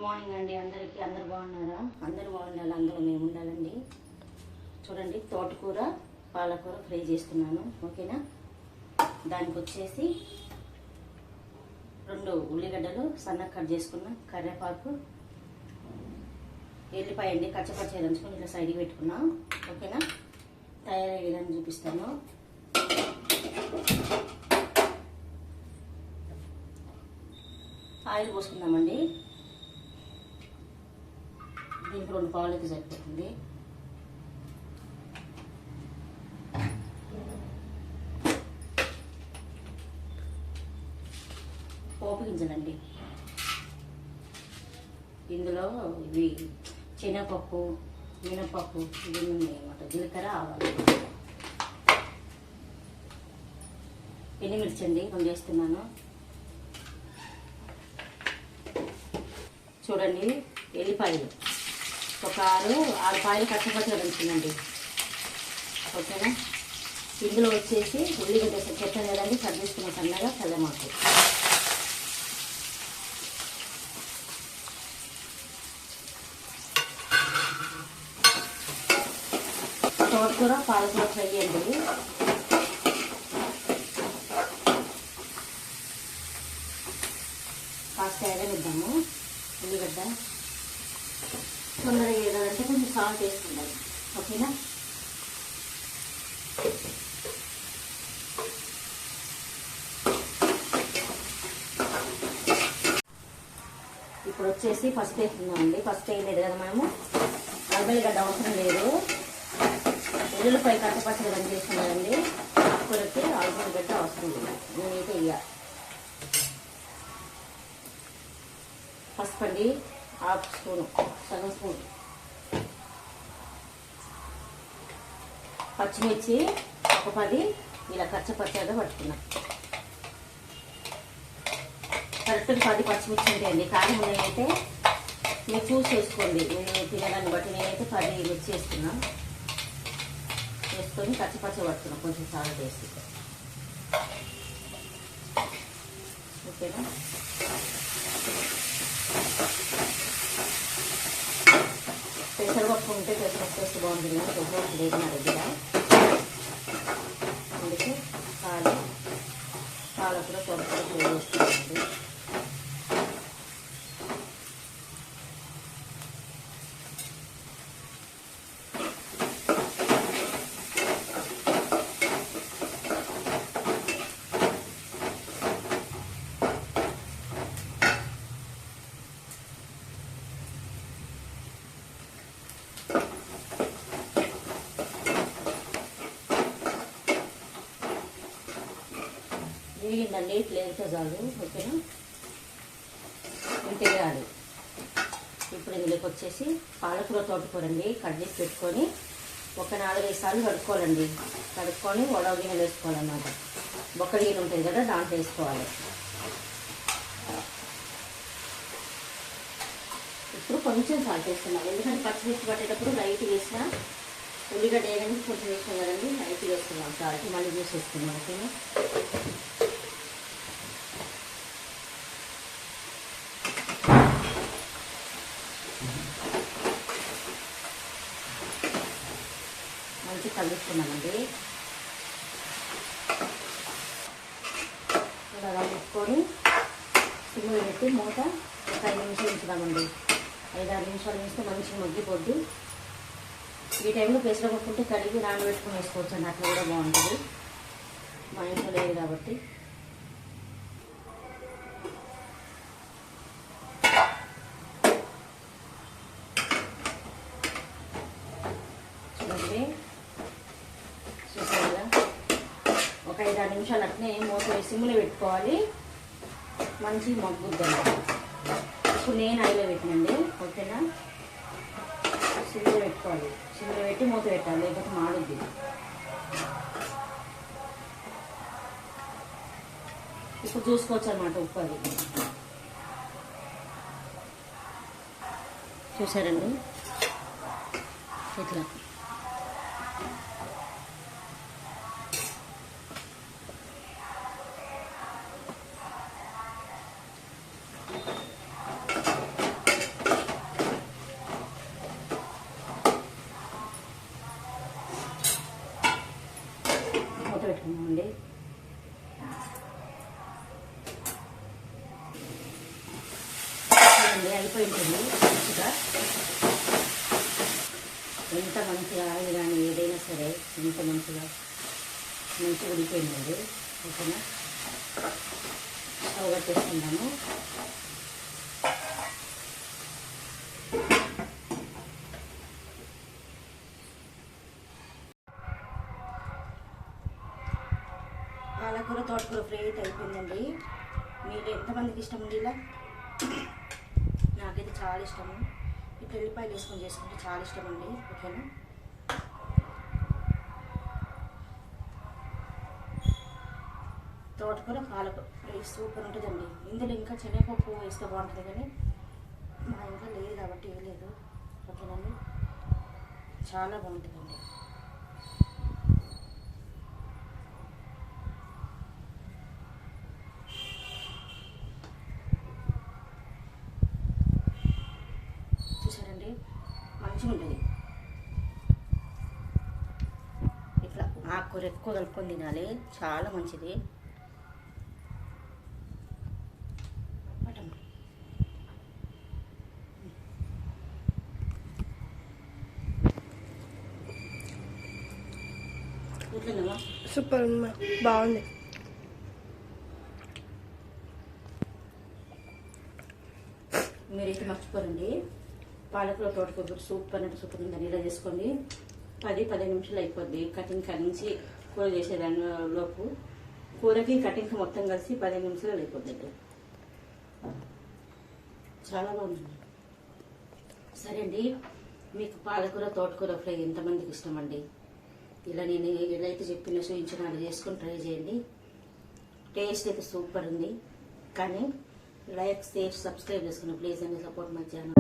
Morning అండి అందరికీ. అందరు బాగున్నారా? అందరూ బాగుండాలి, అందరూ మేము ఉండాలండి. చూడండి, తోటకూర పాలకూర ఫ్రై చేస్తున్నాను. ఓకేనా? దానికి వచ్చేసి 2 ఉల్లిగడ్డలు సన్నగా కట్ చేసుకున్నా, కరివేపాకు, ఎల్లిపాయ అండి కచ్చపచ్చ దంచుకొని ఇట్లా సైడ్కి పెట్టుకున్నా. ఓకేనా? తయారయ్యే విధానం చూపిస్తాను. ఆయిల్ పోసుకుందామండి. దీనికి 2 పావులకి సరిపోతుంది. పోపు గింజలండి. ఇందులో ఇవి శనగపప్పు, మినపప్పు ఇవి ఉన్నాయి అన్నమాట. జీలకర్ర, ఆవాలు, ఎండుమిర్చి అండి 2 వేస్తున్నాను. చూడండి, ఎల్లిపాయలు ఒక 6 పాయలు కట్టపచ్చగా దంచుకుందండి. ఓకేనా? ఇందులో వచ్చేసి ఉల్లిగడ్డ చెప్పాను కదండి, కట్ చేసుకున్న సన్నగా కల్లమాకు, తోటకూర పాలకూర ఫ్రై అండి. కాస్త ఎగనిద్దాము. ఉల్లిగడ్డ తొందరగా వేయాలంటే కొంచెం సాల్ట్ వేసుకుందాం. ఓకేనా? ఇప్పుడు వచ్చేసి పసుపు వేసుకుందామండి. పసుపు వేయలేదు కదా మనము. అల్లిగడ్డ అవసరం లేదు. ఉల్లిపాయ కట్టపచ్చగా దంచి చేసుకున్నానండి. ఆకుకూరకి అల్లిగడ్డ అవసరం లేదు. నేనైతే ఇయ్య పసుపు అండి 1/2 స్పూను, సగం స్పూన్. పచ్చిమిర్చి ఒక 10 ఇలా కచ్చపచ్చగా పట్టుకున్నా. కరెక్ట్గా 10 పచ్చిమిర్చి ఉంటాయండి. కారం నేనైతే మీరు చూసి వేసుకోండి, నేను తినడాన్ని బట్టి నేనైతే 10 మిర్చి వేసుకున్నా. వేసుకొని కచ్చపచ్చ పట్టుకున్నా కొంచెం సాల్ట్ వేసి. ఓకేనా? పెసరపప్పు ఉంటే పెసరపప్పు వేస్తే బాగుంటుంది, కానీ పెసరపప్పు లేదు నా దగ్గర. అందుకే పాలకూర తోటకూర ఫ్రై చేస్తున్నానండి. వేగిందండి, ప్లేట్తో చాలు. ఓకేనా? ఇంత వేయాలి. ఇప్పుడు ఇందులోకి వచ్చేసి పాలకూర తోటకూరండి కట్ చేసి పెట్టుకొని ఒక 4-5 సార్లు కడుక్కోవాలండి. కడుక్కొని వడవ గిన్నెలు వేసుకోవాలన్నమాట. బొక్కడి గిన్నె ఉంటుంది కదా, దాంట్లో వేసుకోవాలి. ఇప్పుడు కొంచెం సాల్ట్ వేస్తున్నాం, ఎందుకంటే పచ్చిమిర్చి పట్టేటప్పుడు లైట్ వేసిన ఉల్లిగడ్డ వేయడానికి కొంచెం వేసినాం కదండి, లైట్ వేస్తున్నాం సాల్ట్. మళ్ళీ చూసేస్తున్నాం. ఓకేనా? మంచి కలుపుకున్నామండి. అలా పెట్టుకొని సిమ్లో పెట్టి మూత ఒక 5 నిమిషాలు ఉంచుదామండి. 5-6 నిమిషాలు వేస్తే మంచిగా మగ్గిపోద్ది. ఈ టైంలో పెసరపప్పు ఉంటే కడిగి నానబెట్టుకుని వేసుకోవచ్చు అండి, అట్లా కూడా బాగుంటుంది. మా ఇంట్లో లేదు కాబట్టి. చూడండి, చూసారు కదా, ఒక 5-6 నిమిషాలు అట్నే మూత వేసి సిమ్లో పెట్టుకోవాలి. మంచి మగ్గుద్దండి. ఇప్పుడు నేను ఆయిల్లో పెట్టినండి. ఓకేనా? సిమ్లో పెట్టుకోవాలి. సిమ్లో పెట్టి మూత పెట్టాలి, లేకపోతే మాడుద్ది. ఇప్పుడు చూసుకోవచ్చు అన్నమాట ఉప్పు. అది చూసారండి ఇట్లా. పెట్టుకున్నామండి. అయిపోయింటుంది మంచిగా. ఎంత మంచిగా ఆయిల్ కానీ ఏదైనా సరే ఎంత మంచిగా ఉడిపోయిందండి. ఓకేనా, స్టవ్ కట్టేసుకుందాము. పాలకూర తోటకూర ఫ్రై అయితే అయిపోయిందండి. మీరు ఎంతమందికి ఇష్టం ఉంది ఇలా? నాకైతే చాలా ఇష్టము. ఇట్లా ఎల్లిపాయలు వేసుకొని చేసుకుంటే చాలా ఇష్టం అండి. ఓకేనా, తోటకూర పాలకూర ఫ్రై సూపర్ ఉంటుందండి. ఇందులో ఇంకా శనగపప్పు వేస్తే బాగుంటుంది, కానీ మా ఇంట్లో లేదు కాబట్టి వేయలేదు. ఓకేనండి, చాలా బాగుంటుందండి. చూసారండి, మంచిగా ఉంటుంది. ఇట్లా ఆకుకూర ఎక్కువ కలుపుకొని తినాలి, చాలా మంచిది. సూపర్ ఉంది, బాగుంది. మీరైతే మర్చిపోరండి, పాలకూర తోటకూర సూపర్ అంటే సూపర్ ఉందని ఇలా చేసుకోండి. 10-15 నిమిషాలు అయిపోద్ది. కటింగ్ నుంచి కూర చేసేదాని లోపు కూరకి కటింగ్కి మొత్తం కలిసి 15 నిమిషాలు అయిపోద్ది. చాలా బాగుంది. సరే అండి, మీకు పాలకూర తోటకూర ఫ్రై ఎంతమందికి ఇష్టం అండి? ఇలా నేను ఎలా అయితే చెప్పిన చూపించిన అది చేసుకొని ట్రై చేయండి. టేస్ట్ అయితే సూపర్ ఉంది. కానీ లైక్, షేర్, సబ్స్క్రైబ్ చేసుకుని ప్లీజ్ అండి, సపోర్ట్ మై ఛానల్.